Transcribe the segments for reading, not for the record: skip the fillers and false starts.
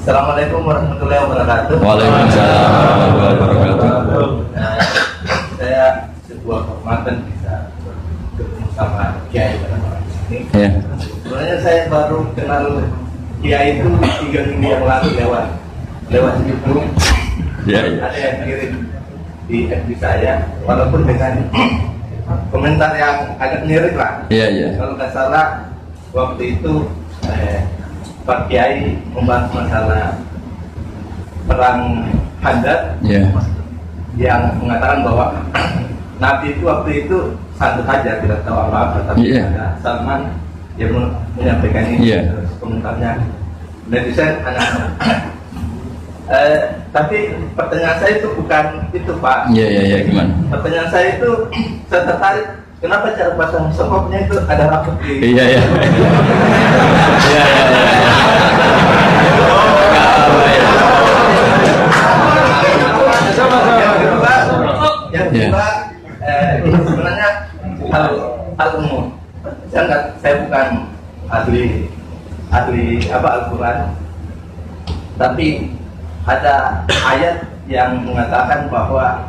Assalamualaikum warahmatullahi wabarakatuh. Waalaikumsalam warahmatullahi wabarakatuh. Nah, saya sebuah kehormatan bisa ketemu sama Kiai pada malam ini. Ya. Sebenarnya saya baru kenal Kiai itu 3 minggu yang lalu lewat YouTube. Ya, ya. Ada yang kirim di FB saya, walaupun dengan komentar yang agak mirip lah. Iya, iya. Kalau nggak salah waktu itu Pak Kiai membahas masalah perang Handar, Iya. yang mengatakan bahwa Nabi itu waktu itu santai saja, tidak tahu apa-apa, tapi Iya. ada Salman yang menyampaikan ini. Iya. Terus komentarnya netizen anak-anak. Tapi pertanyaan saya itu bukan itu, Pak. Iya, iya, iya, gimana? Pertanyaan saya itu, saya tertarik kenapa cara pasang sokopnya itu ada rapet di. Iya, iya. Iya, iya, iya. Yang kedua, sebenarnya hal umum. Saya bukan ahli Al-Quran, tapi ada ayat yang mengatakan bahwa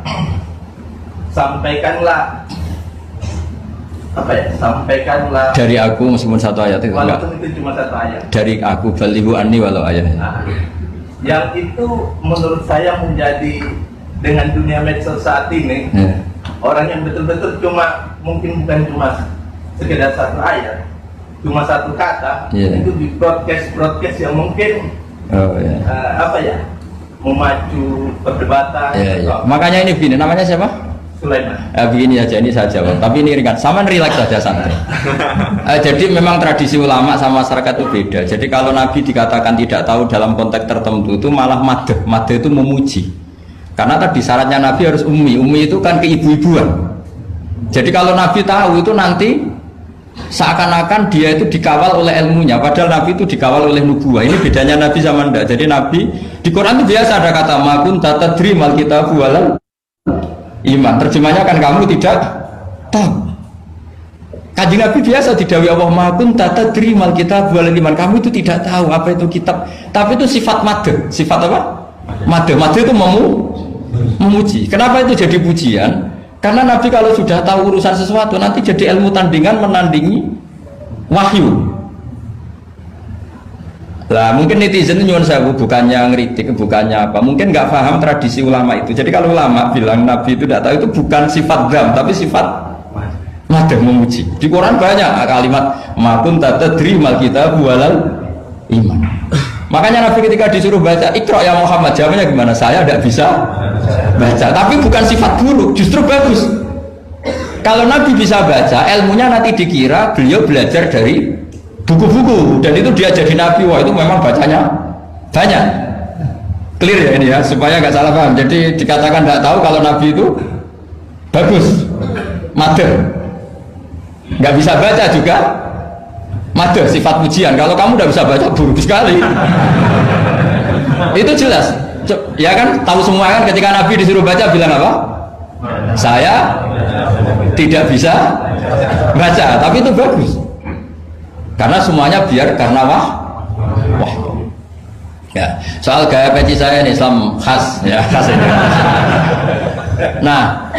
sampaikanlah Dari aku meskipun satu ayat itu enggak. walaupun itu cuma satu ayat. Dari aku balighu anni walau ayat. Nah, yang itu menurut saya menjadi dengan dunia medsos saat ini, Ya. orang yang betul-betul mungkin bukan cuma sekedar satu ayat, cuma satu kata, Yeah. itu di broadcast yang mungkin Oh ya. memacu perdebatan. Ya, ya. Makanya ini begini, namanya siapa? Sulaiman. Begini aja, ini saya jawab. Tapi ini ringan, sama relax saja santai. Jadi memang tradisi ulama sama masyarakat itu beda. Jadi kalau Nabi dikatakan tidak tahu dalam konteks tertentu itu malah madh. Madh itu memuji. Karena tadi syaratnya Nabi harus ummi. Ummi itu kan keibu-ibuan. Jadi kalau Nabi tahu itu nanti seakan-akan dia itu dikawal oleh ilmunya. Padahal Nabi itu dikawal oleh nubuwah. Ini bedanya Nabi sama ndak. Jadi Nabi di Quran itu biasa ada kata makun tatadri mal kitabu walal iman. Terjemahnya kan kamu tidak tahu. Kanjeng Nabi biasa didhawuhi Allah makun tatadri mal kitabu walal iman. Kamu itu tidak tahu apa itu kitab. Tapi itu sifat madh. Sifat apa? Madh. Madh itu memuji. Kenapa itu jadi pujian? Karena Nabi kalau sudah tahu urusan sesuatu nanti jadi ilmu tandingan menandingi wahyu. Lah mungkin netizen nyuwun sewu bukannya ngeritik, bukannya apa, mungkin nggak paham tradisi ulama itu. Jadi kalau ulama bilang Nabi itu tidak tahu, itu bukan sifat dzam tapi sifat madh, memuji. Di Quran banyak kalimat makun tatadri mal kitab walal iman. Makanya Nabi ketika disuruh baca Iqra ya Muhammad, jawabnya gimana? Saya tidak bisa baca. Tapi bukan sifat buruk, justru bagus. Kalau Nabi bisa baca, ilmunya nanti dikira beliau belajar dari buku-buku, dan itu dia jadi Nabi. Wah, itu memang bacanya banyak. Clear ya ini ya, supaya nggak salah paham. Jadi dikatakan tidak tahu kalau Nabi itu bagus, madh. Nggak bisa baca juga madh, sifat pujian. Kalau kamu udah bisa baca, buruk sekali. Itu jelas. Ya kan, tahu semua kan, ketika Nabi disuruh baca bilang apa? Saya tidak bisa baca, tapi itu bagus. Karena semuanya biar karena wah. Ya, soal gaya peci saya ini Islam khas, ya khas ini. Nah,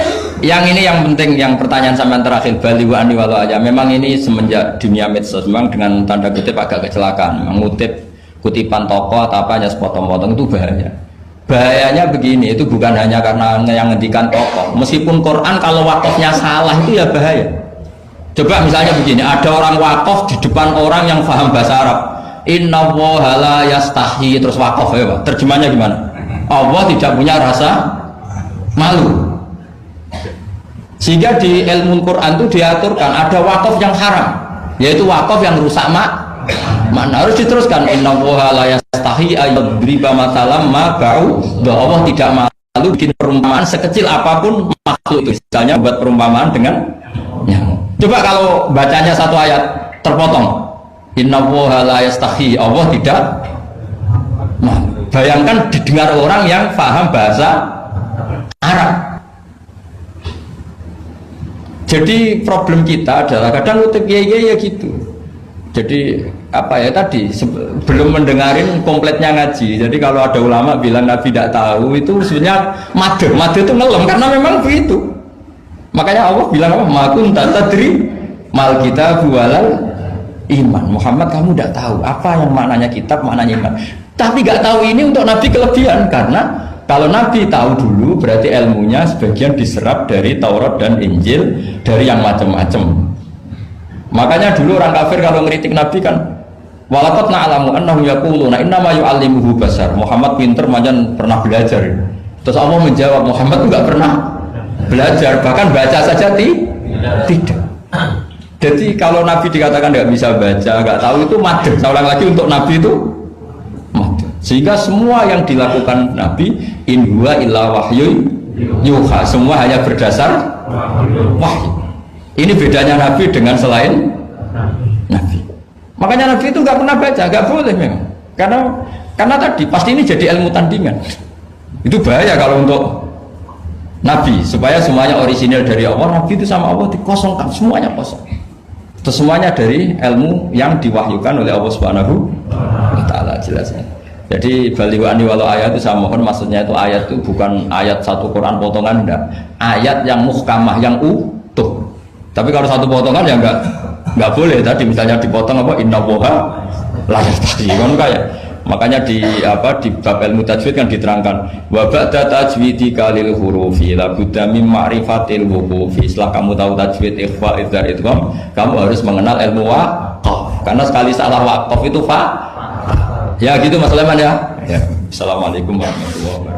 yang ini yang penting, yang pertanyaan sampean terakhir balighu anni walau aja. Memang ini semenjak dunia medsos memang dengan tanda kutip agak kecelakaan. Mengutip kutipan tokoh atau apa hanya sepotong-potong itu bahaya. Bahayanya begini, itu bukan hanya karena yang ngendikan tokoh. Meskipun Quran kalau wakafnya salah itu ya bahaya. Coba misalnya begini, ada orang wakaf di depan orang yang paham bahasa Arab. Inna woha la yastahi, terus wakaf ya Pak. Terjemahnya gimana? Allah tidak punya rasa malu. Sehingga di ilmu Quran itu diaturkan ada wakaf yang haram, yaitu wakaf yang rusak makna. Harus diteruskan inna woha la yastahi ayyadriba matalam ma ba'u. Allah tidak malu bikin perumpamaan sekecil apapun makhluk itu. Misalnya buat perumpamaan dengan nyamuk. Coba kalau bacanya satu ayat terpotong, inna woha la yastahi, Allah tidak. Nah, bayangkan didengar orang yang paham bahasa Arab. Jadi problem kita adalah kadang ngutip ya gitu. Jadi apa ya tadi belum mendengarin kompletnya ngaji. Jadi kalau ada ulama bilang Nabi tidak tahu itu sebenarnya made itu ngelem karena memang begitu. Makanya Allah bilang apa? Ma kunta tadri mal kitab walal iman. Muhammad kamu tidak tahu apa yang maknanya kitab, maknanya iman. Tapi nggak tahu ini untuk Nabi kelebihan karena kalau Nabi tahu dulu berarti ilmunya sebagian diserap dari Taurat dan Injil dari yang macam-macam. Makanya dulu orang kafir kalau ngeritik Nabi kan walaqad na'lamu annahu yaquluna innama yu'allimuhu basar. Muhammad pinter macam pernah belajar. Terus Allah menjawab Muhammad enggak pernah belajar, bahkan baca saja tidak. Jadi kalau Nabi dikatakan enggak bisa baca, enggak tahu itu madh. Saya ulang lagi untuk Nabi itu madh. Sehingga semua yang dilakukan Nabi in huwa illa wahyu yuha, semua hanya berdasar wahyu. Ini bedanya Nabi dengan selain Nabi. Makanya Nabi itu nggak pernah baca, nggak boleh memang. Karena tadi pasti ini jadi ilmu tandingan. Itu bahaya kalau untuk Nabi, supaya semuanya orisinil dari Allah. Nabi itu sama Allah dikosongkan, semuanya kosong. Terus semuanya dari ilmu yang diwahyukan oleh Allah Subhanahu wa Ta'ala, jelasnya. Jadi baliwani walau ayat itu saya mohon maksudnya itu ayat itu bukan ayat satu Quran potongan, enggak. Ayat yang muhkamah, yang utuh. Tapi kalau satu potongan ya enggak boleh. Tadi misalnya dipotong apa inna woha la yastahi kan kayak. Makanya di bab ilmu tajwid kan diterangkan wa ba'da tajwidika lil hurufi la budda min ma'rifatil wuqufi. Setelah kamu tahu tajwid ikhfa idzar idgham, kamu harus mengenal ilmu waqaf. Karena sekali salah waqaf itu fa. Ya gitu Mas Leman ya. Ya. Assalamualaikum warahmatullahi wabarakatuh.